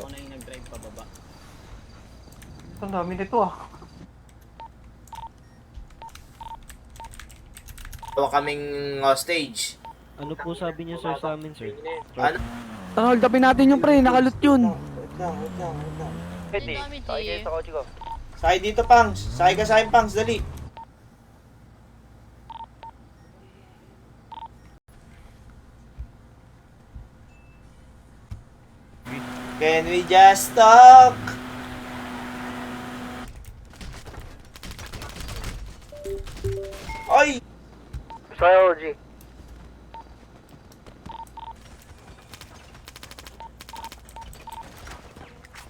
Ako na yung nag-drive pababa. Ang dami nito ah. Tawa kaming hostage. Ano po sabi niyo sir sa amin sir? Ano? Hold upin natin yung pre, nakalut yun. Wait lang. Pwede, sakay kayo sa kotse ko. Sakay dito, Pangs. Sakay ka sa akin, Pangs. Dali. Can we just talk? Ay! Sakay OG.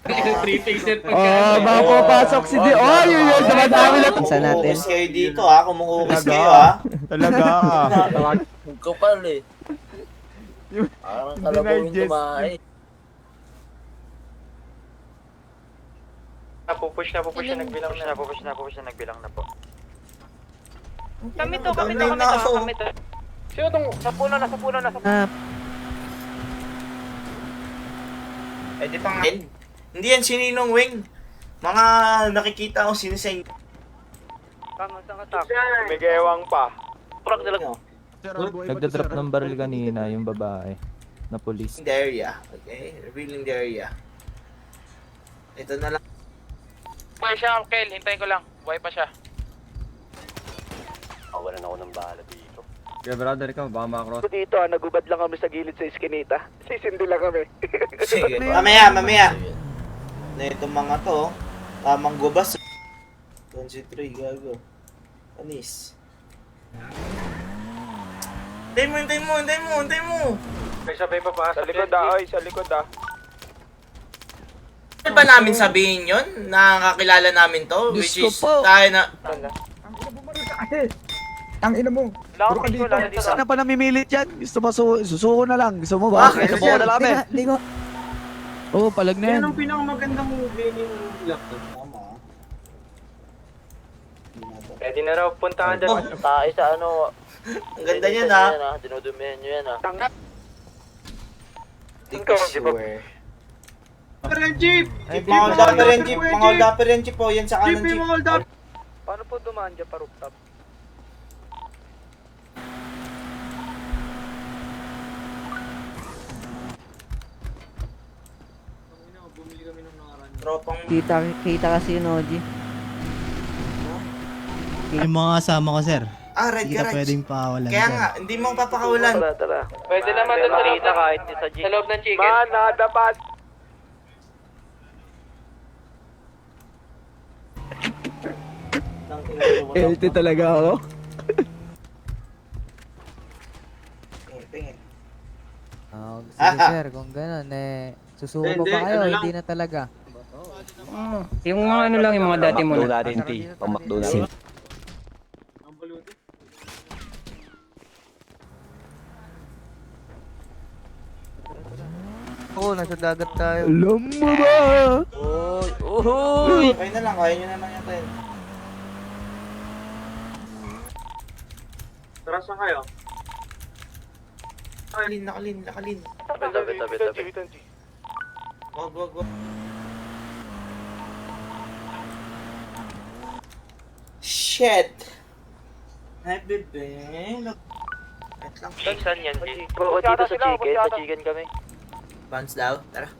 Oh, baka papasok si Di. Oh, yun, dumadami na. Pinsan natin. Kumukus kayo dito, ha? Kumukus kayo, ha? Talaga ah. Kapal eh. Parang kalabawin tumahay. Napupush na, nagbilang na po. Kami to. Sino tong sa puno na? Eh, di pang... Hindi yan sininong wing. Mga nakikita ko siniseng. Tama, saan ka tak? May gewang pa. Prak nila. Nagda-drop ng baril kanina yung babae na police. The area. Okay? Revealing the area. Ito na lang. Buhay siya, Kel. Hintayin ko lang. Buhay pa siya. Wala na ako ng bahala dito. Kaya brother ka, baka makross. Dito nagubad lang kami sa gilid sa iskinita. Sisindi lang kami. Sige. Mamaya. Na itong mga to, tamang gubas. 23, gago. Anis. Hintay mo. May sabay pa pa. Sa likod ah, oy, sa likod ah. Ano ba namin sabihin yun? Nakakilala namin to? Which is tayo na... Ang ina mo. Wala ka dito. Sana pa namimilit yan. Gusto mo susuko na lang. Gusto mo ba? Bakit? Susuko na lang kami. Hindi ko. Oo, palag na yan. Yan ang pinakamagandang movie yung laptop. Tama. Pwede na raw puntahan dyan. Tayo sa ano. Ang ganda niyan, ha? Dinudumihan nyo yan ha. Think sure. Parang jeep! Mga hold upper and jeep po. Yan sa kanan jeep. Hold up! Paano po dumaan dyan pa rooftop? Tropang... Kita kasi yun, OG. Yung mga kasama ko, sir. Red Hindi ka garage. pwedeng pakawalan, Kaya sir. nga, hindi mo papakawalan. Tara. Pwede naman doon sa loob kahit sa G. Sa loob ng chicken. Mana, dapat. Healthy talaga ako. Tingin. Sige sir, kung gano'n susuko Hindi, pa kayo, ano lang. hindi na talaga. Yung mga ano lang, yung mga dati mo na. natin, T. Pamakdo natin. Ang baluti. Oo, nasa dagat tayo. Alam mo ba? Kaya na lang, kaya nyo na lang yata yun. Tara, saan kayo? Nakalin. Tabi. Wag. Shit! Ay, bebe. Wait lang. Saan yan, G? Oo, dito sa chicken. Sa chicken kami. Bounce daw. Tara.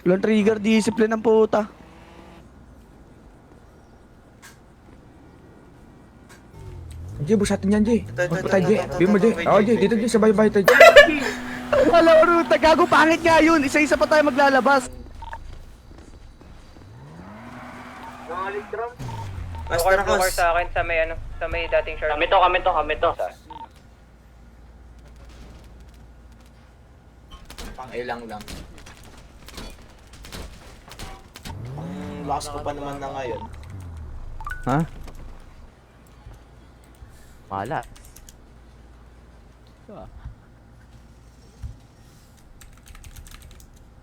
Walang trigger discipline ng puta. Jay, busatin yan, Jay. Ito. Bimo, Jay. Oo, Jay, dito, Jay, sabay-sabay tayo. Wala ruta, gago, pangit nga yun. Isa-isa pa tayo maglalabas. Basta na Lugar sa akin sa may sa may dating short. Kami to. Pang ilang lang. Ang last ko pa naman na ngayon. Ha? Wala.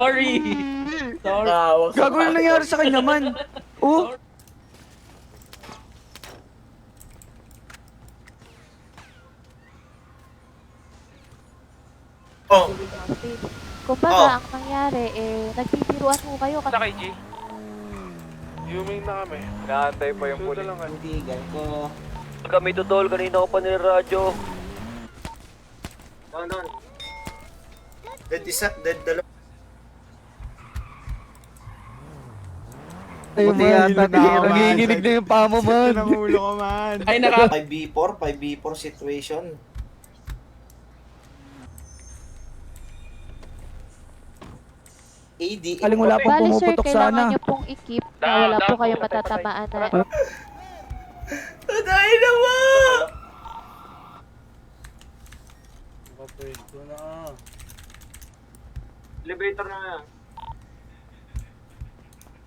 Sorry! Gago na nangyari sa kanya man. Oh, Oh, Kumbaga, Oh. ang nangyari, nagbibiruan mo kayo kasi... Sakay, G. Yuming na kami. Inaantay pa yung pulis. Kami tutol, kanina ko pa niradyo. Doon. dead isa, dead dalawa. Buti yata nanginginig na yung pamo man. Ay, naka... 5v4 situation. AD. Aling wala pong Bali, sir, pumuputok kailangan sana. nyo pong i-keep na wala po kayo matatamaan na... Dahil na mo! Elevator na yan.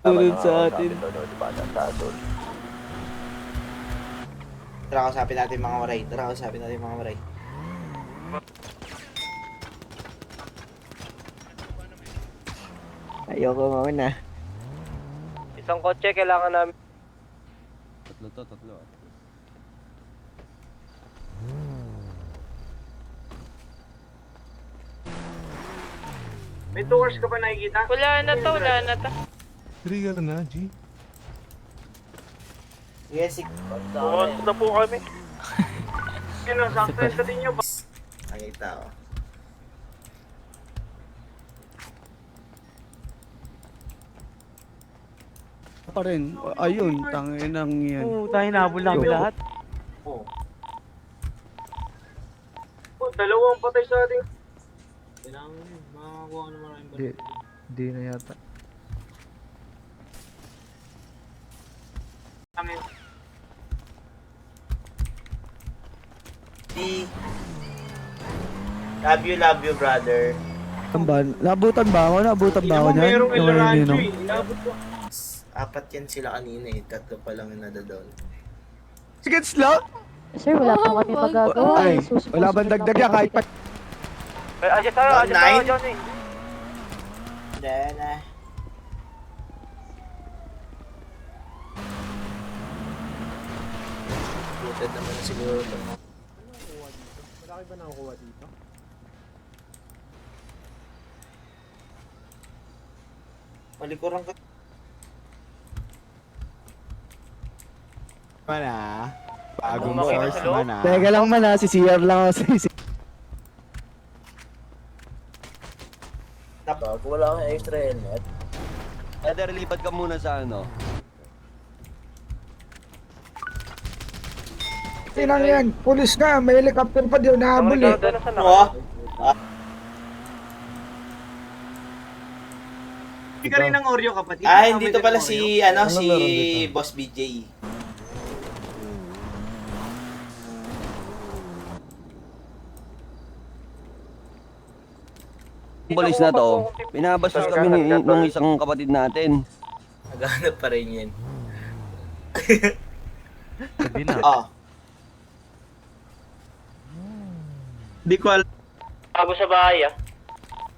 Tulad sa atin. Tara, kausapin natin mga waray. Ayoko mauna. Isang kotse kailangan namin. Tatlo. May tours ka pa nakikita? Wala na to. Trigger na, G. Yes, Bukas na po kami. Sakto sa din nyo. nakita ko. Pa rin. Ayun, tanginang yan. tayo nabol namin lahat. Oh, dalawang patay sa ating... Kailangan yun. Makakuha ka na maraming balik. Di na yata. Tangin. Love you, brother. Nabutan ba ako? Nabutan ba ako niyan? Merong Yung ilaradyo yun, eh. Inabot ko. 4 yan sila kanina eh. 3 pa lang yung nadadown. Sige, slow! Sir, wala po kami magagawa. Ay, Susunod wala bang lang dagdag po yan kahit kasi pa... Adjust tayo, Johnny. Then, Butad naman na siguro ito. Wala kayo ba nakakuha dito? Malikuran ka. Bagong source man ah. Teka lang man ha, si CR lang ako sa Bago wala kang extra helmet. Brother, lipat ka muna sa ano. Tinang yan, pulis ka, may helicopter pa di nahabol eh. Hindi ka rin ng Oreo kapatid. Hindi to pala si, si Boss BJ. Polis na to, pinabastos kami ng isang kapatid natin. Naghanap pa rin yan. Sabi na. Hindi ko alam. Bago sa bahay,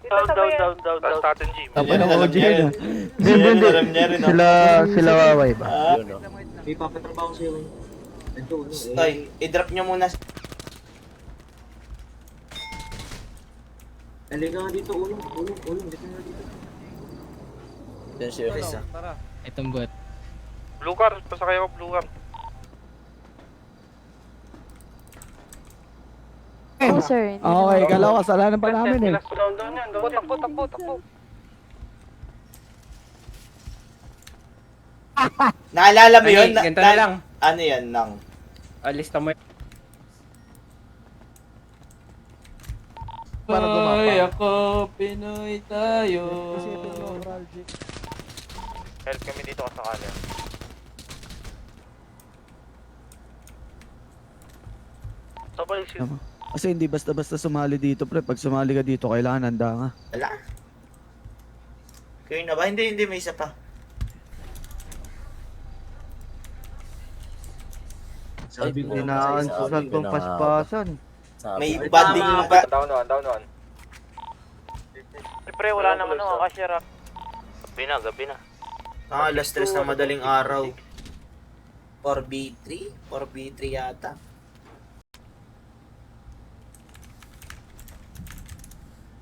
Down. Tapos natin, G. Tapos ng OG yun ah. Alam niya rin, Sila waway ba? May papatrabaho sa'yo eh. Toy, i-drop nyo muna. Halika nga dito, ulong. Dito nga dito. Then service Itong bot. Blue car. Pasakay ako, blue car. Oh, sir. Hindi Okay, naman- kala ko kasalanan pa namin eh. Down yan. Takbo. Naalala mo yun? Ganito na lang. Ano yan, nang? Alista mo yun. Para gumapa. Ay, ako, Pinoy tayo. Help kami dito kasakali. Kasi hindi basta-basta sumali dito, pre. Pag sumali ka dito, kailangan handa nga. Wala. Kayo na ba? Hindi, may isa pa. Sabi ko na sa santong paspasan. May banding pa. Down one. Pre, wala naman ako. Kasya Gabi na. Alas 3 na madaling araw. 4v3? 4v3 yata.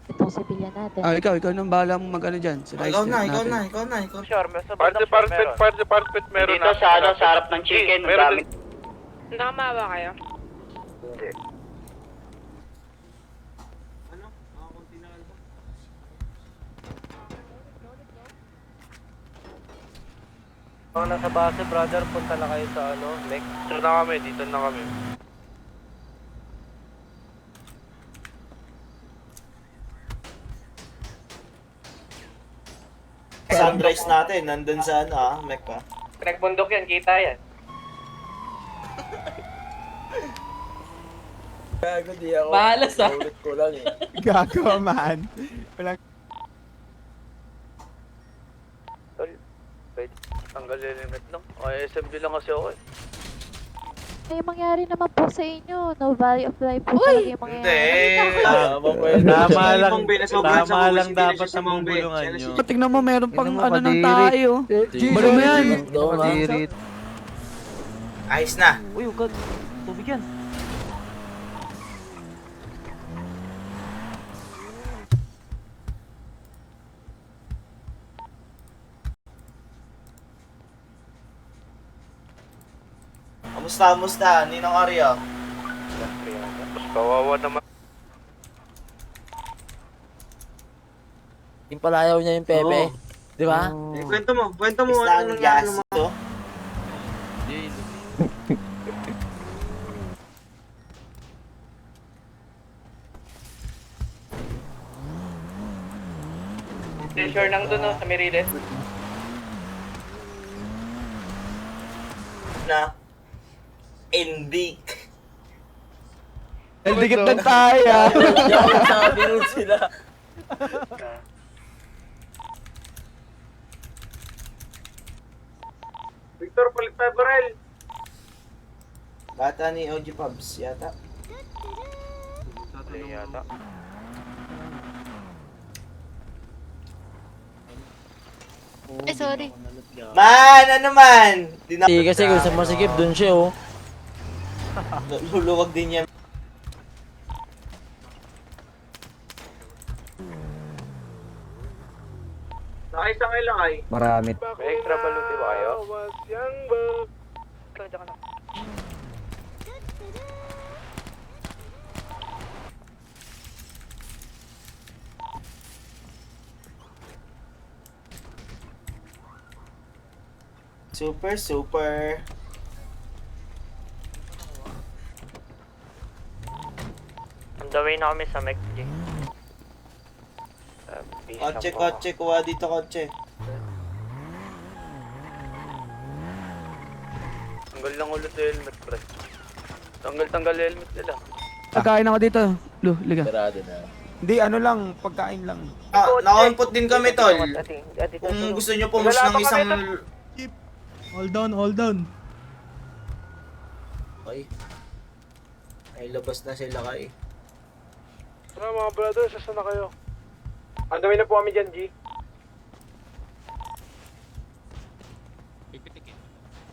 itong sibilyan natin. Ikaw nang bahala mo mag-ano dyan. Ikaw na. Fire department meron Dito sa harap ng chicken. Meron din. Nakamawa kayo? Ano? Kunti na alba. Mga nasa base, brother, punta na kayo sa Mek. Dito na kami, dito na kami. Sunrise natin, nandun sa Mek pa. Nagbundok yan, kita yan. Gago, di ako. Bahala sa. Ulit ko lang eh. Gago man. Walang... Wait, tanggal yung limit lang. Ay, SMB lang kasi ako eh. May mangyari naman po sa inyo. No value of life po talaga yung mangyayari. Tama lang dapat sa bulungan nyo. Tingnan mo, meron pang ano ng tayo. Balo mo yan. Ayos na. Uy, ugad. Tubig yan. Kamusta? Ninong Aryo? Tapos kawawa naman. Yung palayaw niya yung Pepe. Di ba? Kwento mo. Isang gas to. Sure nang doon sa Merides. Na. Hindi. Dikit ng tayo. Sabi nun sila. Victor, palit tayo baril. Bata ni OG Pubs, yata. Yata. Ay, sorry. Man, ano man? Hindi kasi kung sa masikip dun siya oh. Luluwag din yan. Nakaisang lang ay. Marami. May extra baluti ba kayo? Super. On the way na kami sa McD. Kotse, kuha dito kotse. Tanggal lang ulit yung helmet, pre. Tanggal yung helmet nila. Pagkain ako dito. Liga. Sarado na. Hindi, ano lang, pagkain lang. Nakampot din kami, tol. Kung gusto nyo pumus ng isang... Hold down. Ay, labas na sila kay. Tara mga brother, saan na kayo? On the way na po kami dyan, G.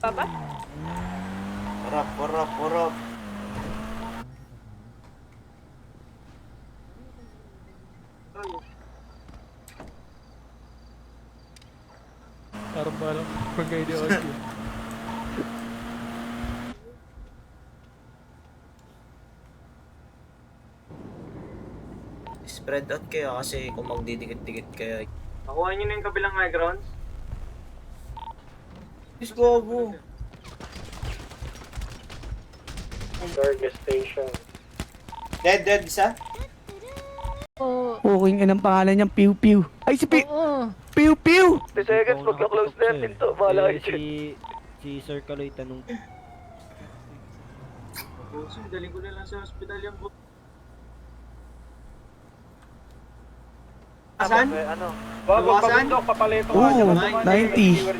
Papa? Warap. Parang pagkain ni OG. Spread out kayo kasi kung magdidikit-dikit kayo. Nakuha nyo na yung kabilang high grounds. Let's go. Target station. Dead, isa? Oo. Puking ng pangalan niyang Piu Piu. Ay, si Piu! Piu Piu! 3 seconds, magka-close na natin to. Bahala kayo dyan. Si Sir Kaloy tanong. Dali ko na lang sa hospital yung book. Asan? Ano? Bawasan? Papalito ka. Oo, 90.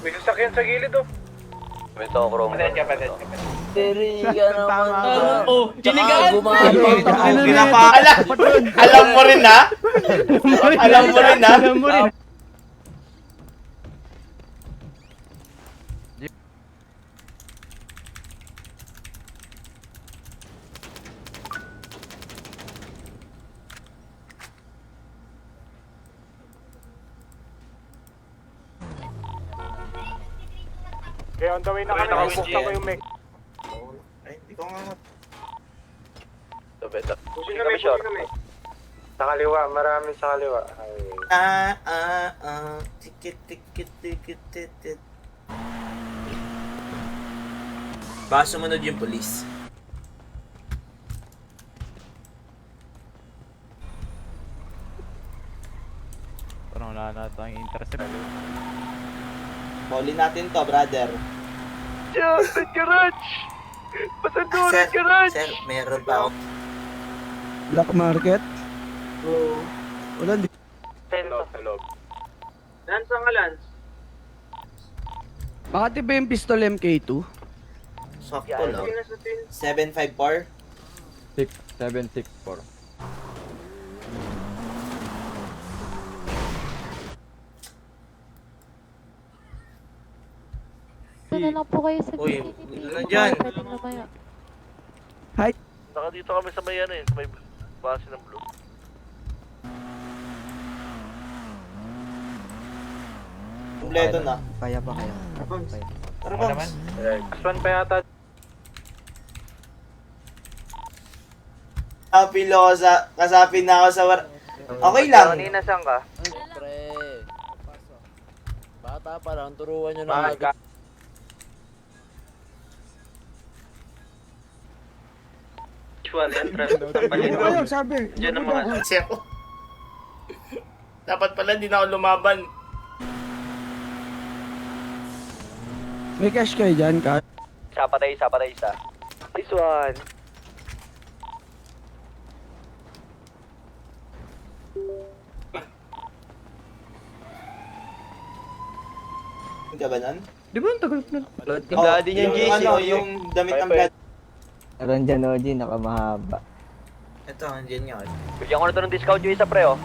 May sasakyan sa gilid oh. Ito ako, Chrome. Padet ka. Tiri ka naman. Oh, dinigaan! Alam mo rin ha? Okay, on the way na kami. Buksan ko yung mech. Ay, hindi ko nga. Pusin kami, pusin kami. Sa kaliwa, marami sa kaliwa. Tikit, tikit, tikit, tikit. Baka sumunod yung police. Parang wala na ito ang intercept. Pauli natin to, brother. Sa garage! Basta doon Sir, ang garage! sir, meron pa ako. Black market? Oo. Wala, di. Lance ang Lance. Bakit iba yung pistol MK2? Sakto lang. Sige na sa tin. 754. 764. Ito na lang po kayo sa Uy, vicinity. ano dyan? Pwedeng lumayo. Saka dito kami sa may ano eh, sa may base ng blue. Kompleto na. Kaya pa kayo. Tara, Bams. Aswan pa yata. Pilosa, kasapin na ako sa war... Okay lang. Kanina saan ka? Pre. Bata pa lang, turuan nyo Bakit ka? Ano kayo, sabi? Kasi ako. Dapat pala hindi na ako lumaban. May cash kayo dyan, ka? Isa patay isa. This one. Hindi ka ba nun? Di ba ang tagal na? Oh, daddy niya, yung ano, yung damit ng blood. Meron dyan, OG, nakamahaba. Ito, andyan nga. Bigyan ko na ito ng discount yung isa pre oh.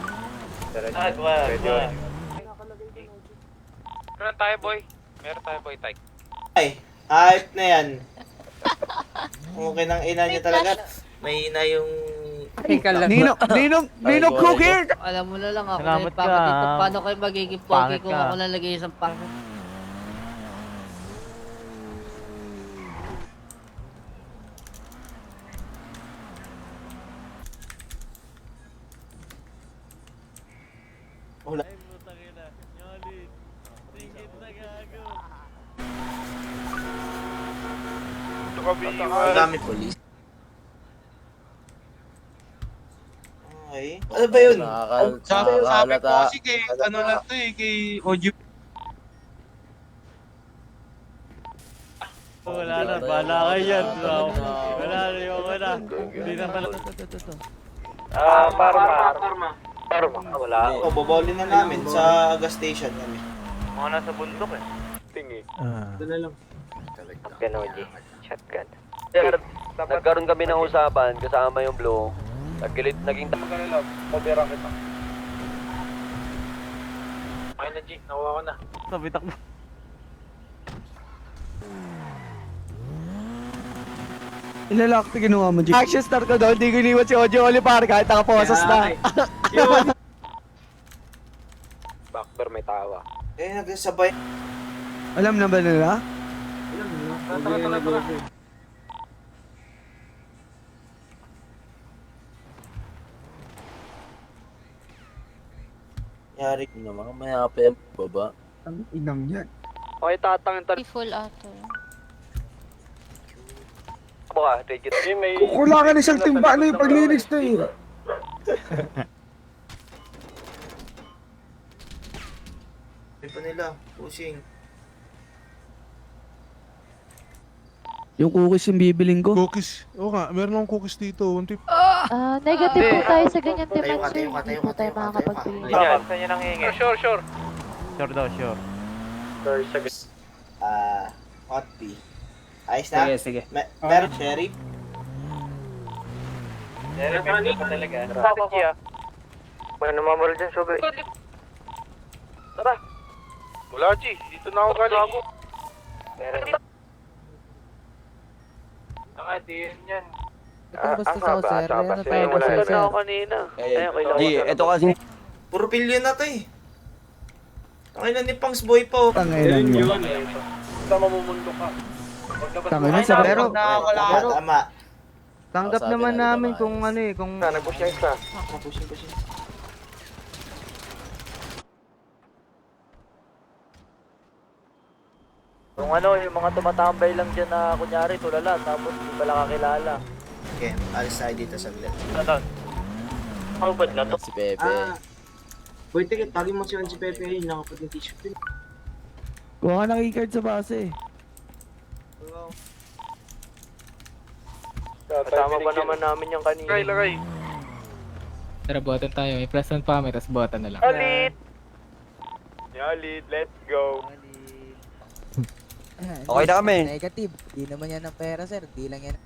Meron tayo, boy. Meron tayo, boy. Tay. Ay, hype na yan. Okay nang ina niya talaga. May ina yung... Teka lang. Ninong cookie! Alam mo na lang ako na dito. Paano kayo magiging pogi kung ako nalagay isang pangit? Wala. Ang dami police. Okay. Ano ba yun? Sabi ko kasi kay ano na to eh, kay Oju. Wala na, bala ka yan. Wala na yung wala. Hindi na pala. Parma. Wala. O, bobolin na namin sa gas station kami. Mga nasa bundok eh. Doon na lang. Ganoji. Shotgun. Sir, nagkaroon kami ng usapan kasama yung blue. Naging Pabira kita. Okay na, G. Nakuha ko na. Sabitak mo. Ilalakti ginawa mo, G. Action star ko doon, di ko iniwan si Ojo Olipar kahit nakaposas na. Yun. Backdoor may tawa. Eh, nagsasabay. Alam na ba nila? Tara. Yari. Mamaya pa yung baba. Ang inang yan. Okay, tatangin Full auto. ka, take it. Kukulangan isang timba na yung paglinis na eh. Hindi pa nila. Pushing. Yung cookies yung bibiling ko. Cookies. Oo nga, meron akong cookies dito. Negative po tayo sa ganyan Tayo demand, ka, sir. tayo ka, Hindi tayo po ka, tayo tayo ka, makakapagbigay. tayo Saan niya nang hihingi? Sure. Sure daw, sure. Hot tea. Ayos na? Sige. Meron cherry? Bakit siya? May namamaril dyan, sobe. Tara. Wala, G. Dito na ako galing. Meron. Nakadiin yan. Basta sa sir. Wala na ako kanina. G, eto kasi Puro pilyo na to eh. Ang ina ni Pangs Boy pa oh. Tangay lang yun. Basta mamumundo ka. Paglabas Tangin mo, na sa Pero, Tama. tanggap naman namin kung ano eh, kung nag-push siya isa. Pushing. Kung ano, yung mga tumatambay lang dyan na kunyari tulala, tapos hindi pala kakilala. Okay, alis tayo dito saglit. Ako ba't na to? Si Pepe. Boy, tigit, tagi mo si Pepe yun, nakapag yung t-shirt yun. kuha ka ng e-card sa base. Kasama pa naman namin yung kanina. Lagay. Tara, buhatan tayo. May plus 1 pa kami, tapos buhatan na lang. Yalit, let's go. Okay na kami. Negative. Di naman yan ng pera, sir. Di lang yan.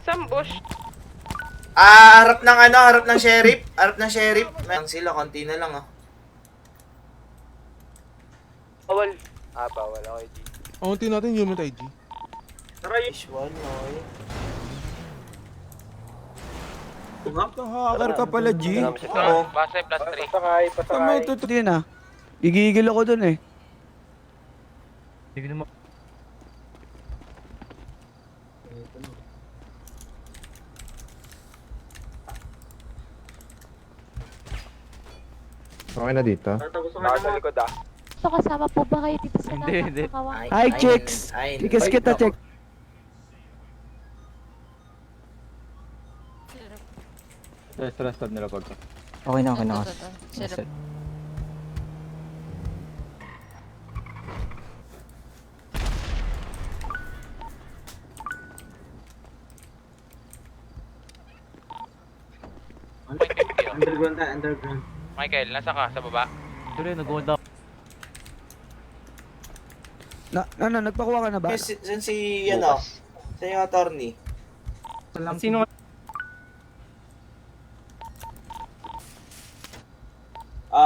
Sambush. Harap ng sheriff. Harap ng sheriff. Lang sila, konti na lang Bawal. Bawal. Okay, G. Unti natin human ID. Tara yun. Visual, no? Hacker ka pala, G. Oo. Base plus 3. Pasakay. Tama ito din ah. Gigigil ako dun eh. Okay na dito. Nasa likod ah. So, kasama po ba kayo dito sa Hindi. nakakawang? Hi, chicks. Tikas kita, check. Stress nila pagka. Okay na, okay na. Underground. Michael, nasa ka? Sa baba? Nagpakuha ka na ba? Saan si, saan yung attorney? Sino?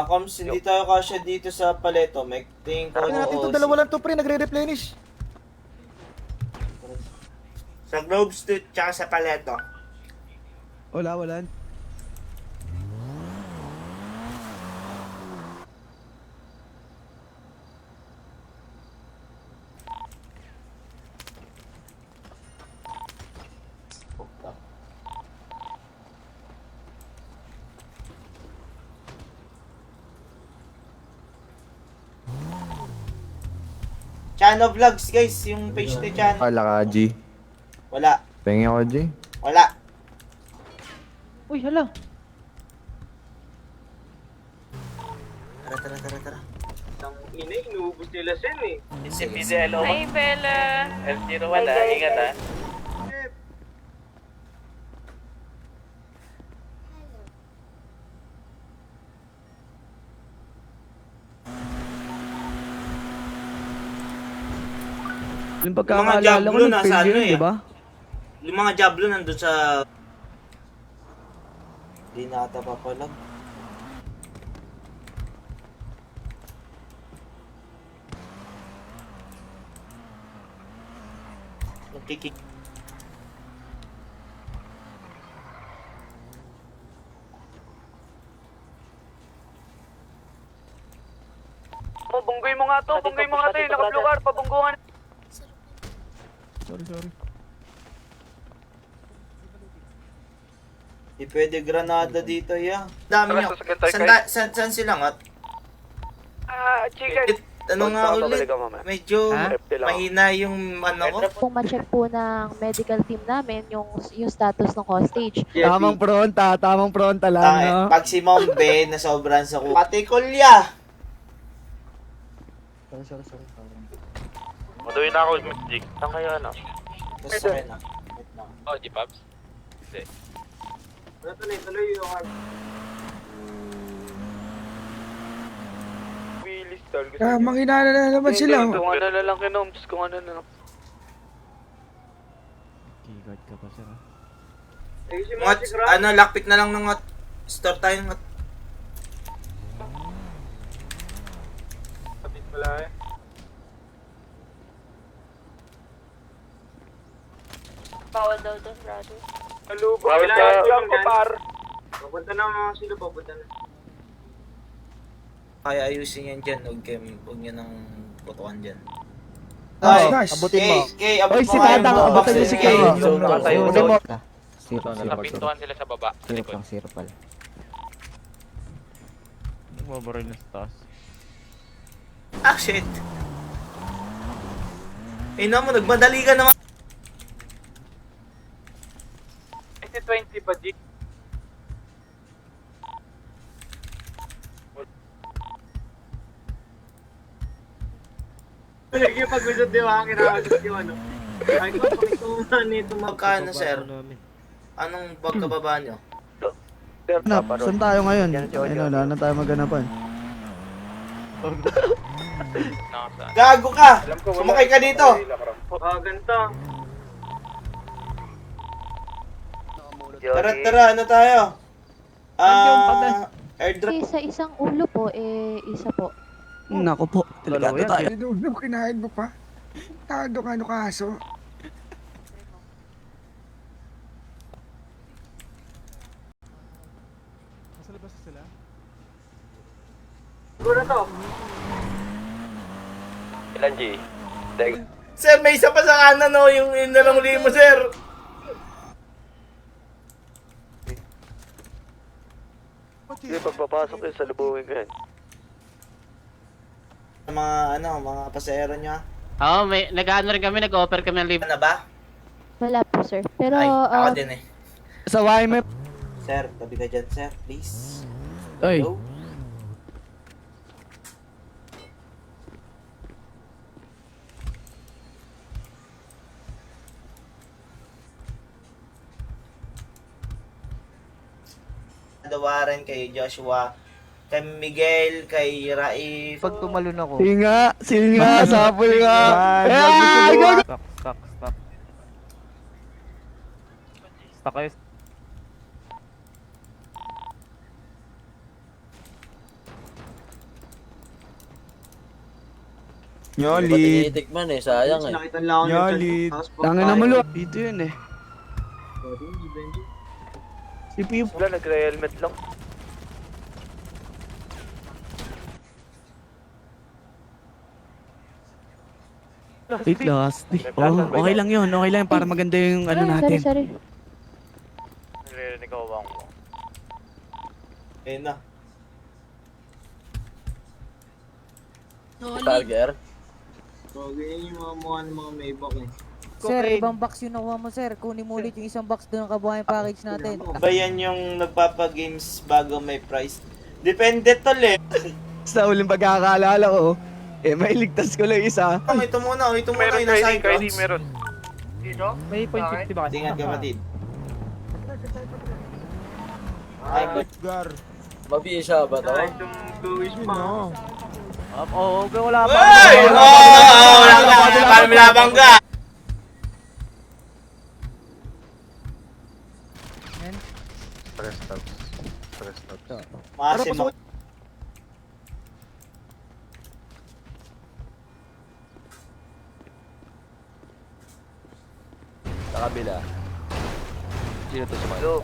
Coms, hindi tayo kasya dito sa paleto. May tingin ko lang to, pre. Nagre-replenish. sa Grove Street tsaka sa paleto. Wala. Chano Vlogs, guys. Yung page ni Chano. Wala ka, G. Wala. Pengi ako, G. Wala. Uy, hala. Tara. Inuubos nila Sen eh. Si Pizzello. Hi, Bella. F01 ingat ah. Yung Mga pagkakalala ko, Diablo nasa nag-fail ano yun, eh. di ba? Yung mga Diablo nandun sa... Di na ata papalag. Nagkikik... Pabunggoy mo nga to, yung naka-blue card, pabunggungan. Sorry. Di pwede granada dito, Dami nyo. Saan sila nga? Chicken. Ano nga ulit? Medyo mahina yung ano ko. Kung ma-check po ng medical team namin yung status ng hostage. Tamang pronta lang, no? Pag si Mombe na sobrang sa kuko. Pati kulya! Sorry. Maduin na ako, Jig. Saan kayo ano? Tapos okay na. Oh, G-Pubs? Hindi. Tuloy yung Willis tol. Manghinala na naman sila. Kung ano na lang kinoms, kung ano na lang. Keycard ka pa, sir. Lockpick na lang ng store tayo ng Kapit pala eh. Bawal daw doon, brother. Bawal ka yung papar. Papunta na mga sila, papunta na. Kaya ayusin yan dyan. Huwag nyo nang putukan dyan. Nice, Ay, nice. Abutin mo. Kay, abot Oy, mo si nga yung Tatang, mga abutin mo boxes. si Kay. Abutin mo. Sirap Sa pintuan sila sa baba. sirap pala. Mabaril na sa taas. Ah, shit. Eh na mo, nagmadali ka naman. 20 pa, G. Sige, pag-usap di ba, kinakagat yung ano. Ay ko, pakitunan nito Magkano, sir? Anong pagkababa nyo? Hanap, saan tayo ngayon? Ayun, wala na tayo maganapan. Gago ka! Sumakay ka dito! Ah, ganito. Tara, ano tayo? Airdrop. Sa isang ulo po, isa po. Nako po, delikado tayo. Dinugdog, kinain mo pa. Tado ka, ano kaso? Siguro to. Ilan, G? Sir, may isa pa sa kanan, no? Yung inalong limo, sir. Sige, pagpapasok yun, salubungin ko yan. Mga pasahero nyo, ha? Oo, nag-ano rin kami, nag-offer kami ng libre. Ano ba? Wala po, sir. Pero, Ay, ako din eh. Sa YMF. Sir, tabi ka dyan, sir. Please. Oy. Hello? Dawaran kay Joshua, kay Miguel, kay Raif. Pag tumalon ako. Singa, sapul nga. Ay, gago. Stuck. Stuck kayo. Nyolit. Tinitikman eh, sayang eh. Nakita lang ako ng Nyolit. Tangin na mulo. Dito yun eh. Si Piyo. Wala, nagre-helmet lang. Wait, last. Oh, okay lang yun. Okay lang yun para maganda yung ano Ay, natin. sorry. Narinig ako bang mo. Ayun na. Targer? So, ganyan yung mga mukha ng mga Maybach eh. Sir, ibang box yung nakuha mo, sir. Kunin mo ulit yung isang box doon ng kabuhayan package natin. Ba yan yung nagpapagames bago may price? Depende tol eh. Sa uling pagkakaalala ko, may ligtas ko lang isa. Ito muna yung nasa icons. Meron. May point 50 ba? Tingnan kapatid. Ay, good. Mabisa ba to? Ay, itong Louis pa. Oo, wala pa. Ay! Wala ka! Paano minabangga? Masin mo. Sa kabila. Sino to sumayo?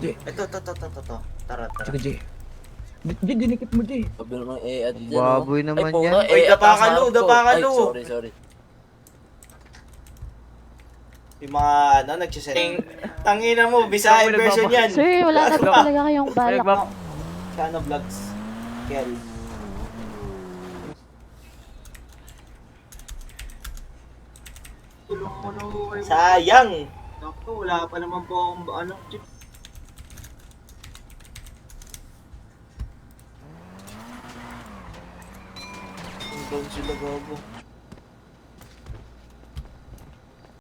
Ito. Tara. Jay, dinikit mo, Jay. Sabi naman at yan. Baboy naman yan. Ay, dapa ka, Lu. Sorry. Yung mga nagsisending. Tangina mo, Bisaya version yan. Sir, wala na po talaga kayong balak. Sa vlogs. Kel. Tulong mo na ako kayo. Sayang. Naku, wala pa naman po akong chip. Ang down sila gago.